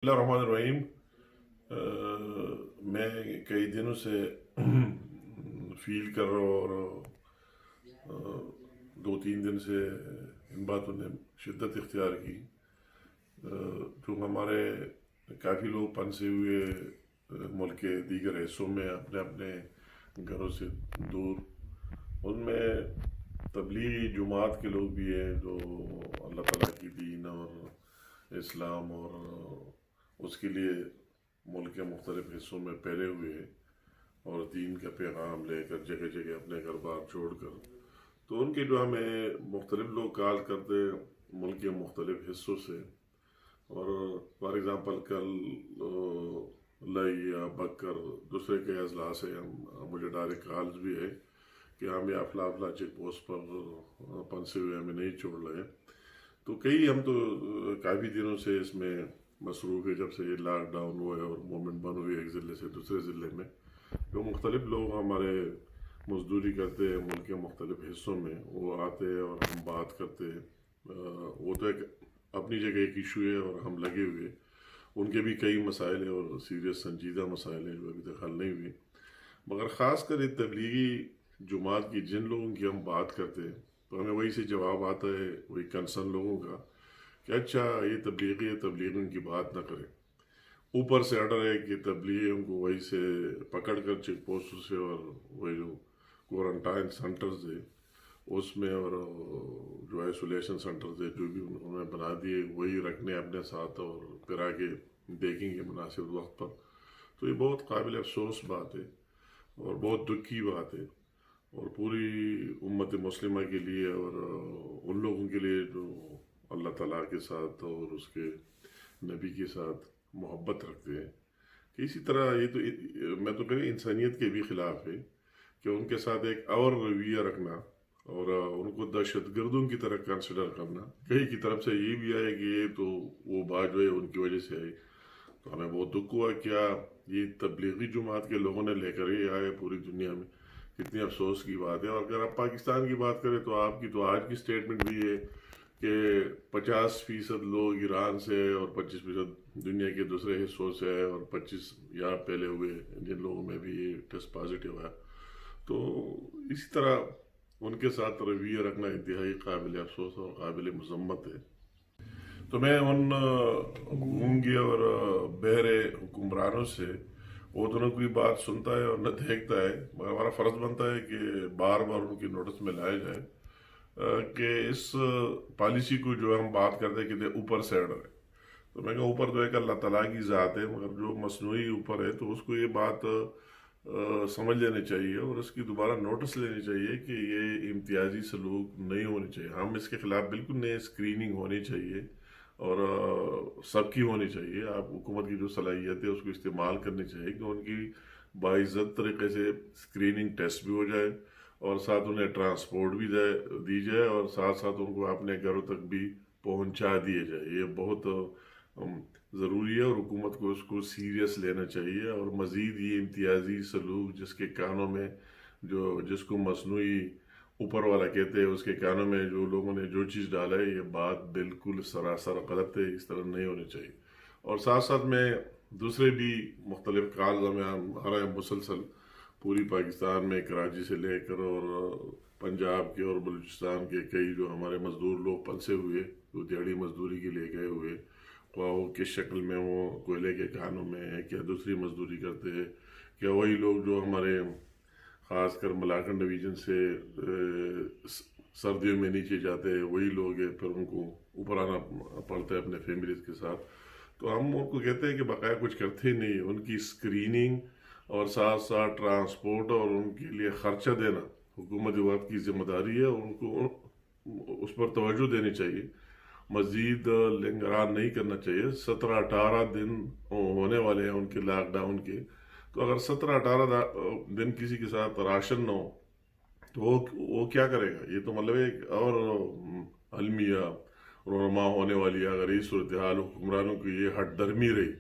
रहीम। मैं कई दिनों से फील कर रहा हूँ और अ, 2-3 दिन से इन बातों ने शिद्दत इख्तियार की। जो हमारे काफ़ी लोग फंसे हुए मुल्क के दीगर हिस्सों में अपने अपने घरों से दूर, उनमें तबलीगी जुमात के लोग भी हैं जो अल्लाह ताला की दीन और इस्लाम और उसके लिए मुल्क के मुख्तलिफ हिस्सों में फैले हुए हैं और दीन का पैगाम लेकर जगह जगह अपने घर बार छोड़ कर, तो उनके जो हमें मुख्तलिफ लोग कॉल करते हैं मुल्क के मुख्तलिफ हिस्सों से। और फॉर एग्ज़ाम्पल कल लई या बकर दूसरे के अजला से हम मुझे डायरेक्ट कॉल्स भी है कि हम या फला फला चेक पोस्ट पर फंसे हुए हमें नहीं छोड़ रहे। तो कई हम तो काफ़ी दिनों से इसमें मसरूफ़ है जब से ये लॉकडाउन हुआ है और मूवमेंट बंद हुई है एक ज़िले से दूसरे ज़िले में। जो मुख्तलिफ लोग हमारे मजदूरी करते हैं मुल्क के मुख्तलिफ हिस्सों में, वो आते हैं और हम बात करते हैं। वो तो एक अपनी जगह एक इशू है और हम लगे हुए, उनके भी कई मसाइल हैं और सीरियस संजीदा मसाइल हैं जो अभी तक हल नहीं हुए। मगर ख़ास कर ये तबलीगी जुमात की जिन लोगों की हम बात करते हैं, तो हमें वही से जवाब आता है वही कंसर्न लोगों का कि अच्छा ये तबलीगी उनकी बात ना करें। ऊपर से ऑर्डर है कि तबलीगियों को वही से पकड़ कर चेक पोस्टों से और वही जो क्वारंटाइन सेंटर्स है उसमें और जो आइसोलेशन सेंटर्स है जो भी उन्होंने बना दिए वही रखने अपने साथ और फिर आगे देखेंगे मुनासिब वक्त पर। तो ये बहुत काबिल अफसोस बात है और बहुत दुख की बात है और पूरी उम्मत मुस्लिमा के लिए और उन लोगों के लिए जो अल्लाह ताला के साथ और उसके नबी के साथ मोहब्बत रखते हैं। कि इसी तरह ये तो मैं तो कहूँ इंसानियत के भी ख़िलाफ़ है कि उनके साथ एक और रवैया रखना और उनको दहशतगर्दों की तरह कंसिडर करना। कई की तरफ से ये भी आए कि ये तो वो बात जो है उनकी वजह से आई। तो हमें बहुत दुख हुआ क्या ये तबलीगी जुमात के लोगों ने लेकर ही आए पूरी दुनिया में। कितनी अफसोस की बात है। और अगर आप पाकिस्तान की बात करें तो आपकी तो आज की स्टेटमेंट भी है कि 50% लोग ईरान से और 25% दुनिया के दूसरे हिस्सों से है और 25 यहाँ पहले हुए जिन लोगों में भी ये टेस्ट पॉजिटिव है। तो इसी तरह उनके साथ रवैया रखना इंतहाई काबिल अफसोस और काबिल मजम्मत है। तो मैं उन गूंगे और बहरे हुक्मरानों से वो दोनों की बात सुनता है और न देखता है, मगर हमारा फ़र्ज़ बनता है कि बार बार उनकी नोटिस में लाया जाए कि इस पॉलिसी को जो हम बात करते हैं कि ऊपर से ऑर्डर है। तो मैं कहूँ ऊपर तो एक अल्लाह ताला की ज़ात है, मगर जो मसनूई ऊपर है तो उसको ये बात समझ लेनी चाहिए और उसकी दोबारा नोटिस लेनी चाहिए कि ये इम्तियाजी सलूक नहीं होनी चाहिए। हम इसके ख़िलाफ़ बिल्कुल नए स्क्रीनिंग होनी चाहिए और सबकी होनी चाहिए। आप हुकूमत की जो सलाहियत है उसको इस्तेमाल करनी चाहिए कि उनकी बाइज़्ज़त तरीके से स्क्रीनिंग टेस्ट भी हो जाए और साथ उन्हें ट्रांसपोर्ट भी दी जाए और साथ साथ उनको अपने घरों तक भी पहुंचा दिए जाए। ये बहुत ज़रूरी है और हुकूमत को उसको सीरियस लेना चाहिए। और मज़ीद ये इम्तियाजी सलूक जिसके कानों में जो जिसको मसनूई ऊपर वाला कहते हैं उसके कानों में जो लोगों ने जो चीज़ डाला है ये बात बिल्कुल सरासर गलत है, इस तरह नहीं होनी चाहिए। और साथ साथ में दूसरे भी मुख्तलिफ काल में आ रहे हैं मुसलसल पूरी पाकिस्तान में, कराची से लेकर और पंजाब के और बलूचिस्तान के कई जो हमारे मज़दूर लोग फंसे हुए जो दिहाड़ी मजदूरी के लिए गए हुए, वो किस शक्ल में वो कोयले के खानों में है क्या दूसरी मजदूरी करते हैं, क्या वही लोग जो हमारे ख़ासकर मलाकन डिवीज़न से सर्दियों में नीचे जाते हैं वही लोग हैं, फिर उनको ऊपर आना पड़ता है अपने फैमिलीज़ के साथ। तो हम उनको कहते हैं कि बकाया कुछ करते ही नहीं। उनकी स्क्रीनिंग और साथ साथ ट्रांसपोर्ट और उनके लिए ख़र्चा देना हुकूमत वक्त की ज़िम्मेदारी है, उनको उस पर तवज्जो देनी चाहिए। मज़ीद लिंगरान नहीं करना चाहिए। 17-18 दिन होने वाले हैं उनके लॉकडाउन के, तो अगर 17-18 दिन किसी के साथ राशन ना हो तो वो क्या करेगा। ये तो मतलब एक और अलमिया रोनमा होने वाली है अगर ये सूरत हाल हुक्मरानों की ये हट दरमी रही।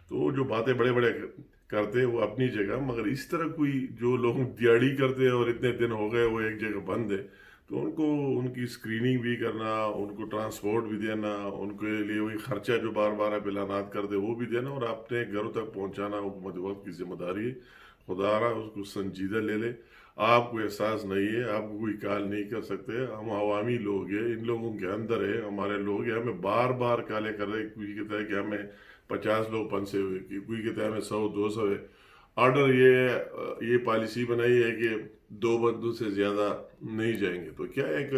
तो जो बातें बड़े बड़े करते हैं वो अपनी जगह, मगर इस तरह कोई जो लोग दिहाड़ी करते हैं और इतने दिन हो गए वो एक जगह बंद है, تو ان کو ان کی اسکریننگ بھی کرنا، ان کو ٹرانسپورٹ بھی دینا، ان کے لیے وہی خرچہ جو بار بار آپ اعلانات کر دے وہ بھی دینا، اور اپنے گھروں تک پہنچانا حکومت وقت کی ذمہ داری ہے۔ خدا را اس کو سنجیدہ لے لے۔ آپ کو احساس نہیں ہے، آپ کو کوئی کال نہیں کر سکتے، ہم عوامی لوگ ہیں، ان لوگوں کے اندر ہے، ہمارے لوگ ہیں، ہمیں بار بار کالیں کر رہے، کوئی کہتا ہے کہ ہمیں 50 لوگ پھنسے ہوئے، کوئی کہتا ہے ہمیں 100 200 ہے۔ آرڈر یہ پالیسی بنائی ہے کہ 2 بندوں سے زیادہ نہیں جائیں گے، تو کیا ایک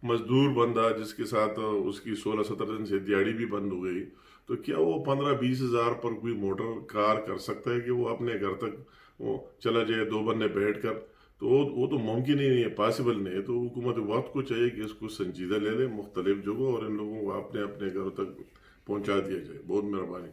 مزدور بندہ جس کے ساتھ اس کی 16 17 دن سے دیہڑی بھی بند ہو گئی، تو کیا وہ 15 20 ہزار پر کوئی موٹر کار کر سکتا ہے کہ وہ اپنے گھر تک وہ چلا جائے 2 بندے بیٹھ کر؟ تو وہ تو ممکن ہی نہیں ہے، پاسبل نہیں ہے۔ تو حکومت وقت کو چاہیے کہ اس کو سنجیدہ لے لے مختلف جگہوں، اور ان لوگوں کو اپنے اپنے گھروں تک پہنچا دیا جائے۔ بہت مہربانی۔